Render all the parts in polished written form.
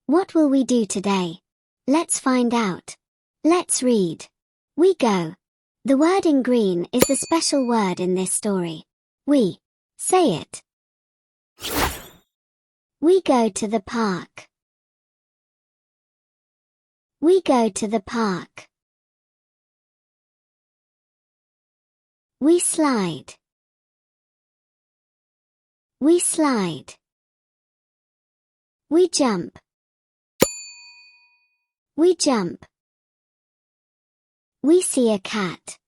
What will we do today? Let's find out. Let's read. We go. The word in green is the special word in this story. We. Say it. We go to the park. We go to the park. We slide. We slide. We jump. We jump. We see a cat.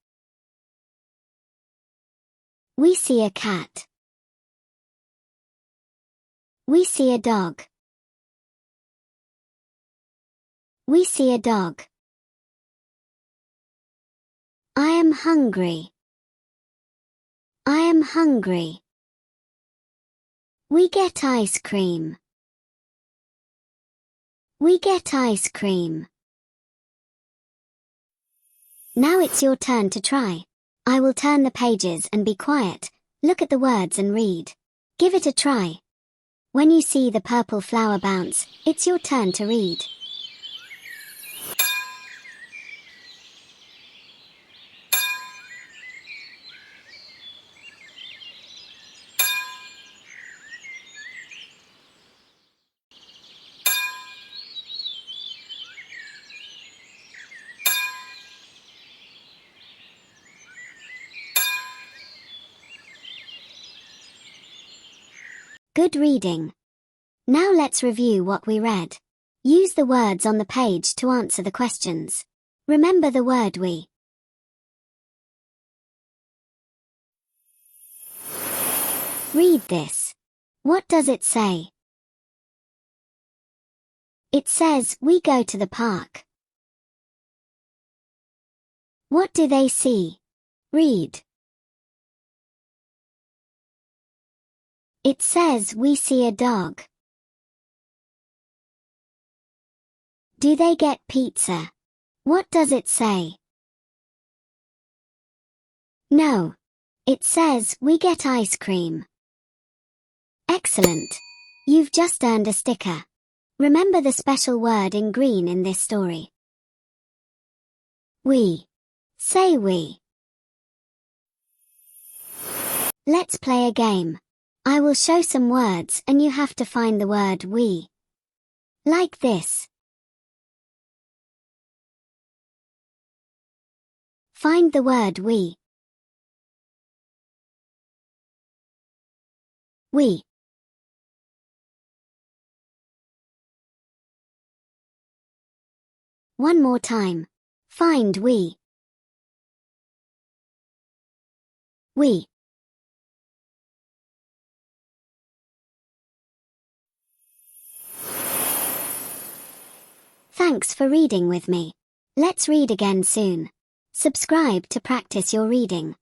We see a cat. We see a dog. We see a dog. I am hungry. I am hungry. We get ice cream. We get ice cream. Now it's your turn to try. I will turn the pages and be quiet, look at the words and read. Give it a try. When you see the purple flower bounce, it's your turn to read. Good reading. Now let's review what we read. Use the words on the page to answer the questions. Remember the word we. Read this. What does it say? It says, we go to the park. What do they see? Read. It says, we see a dog. Do they get pizza? What does it say? No. It says, we get ice cream. Excellent. You've just earned a sticker. Remember the special word in green in this story. We. Say we. Let's play a game. I will show some words and you have to find the word we. Like this. Find the word we. We. One more time. Find we. We. Thanks for reading with me. Let's read again soon. Subscribe to practice your reading.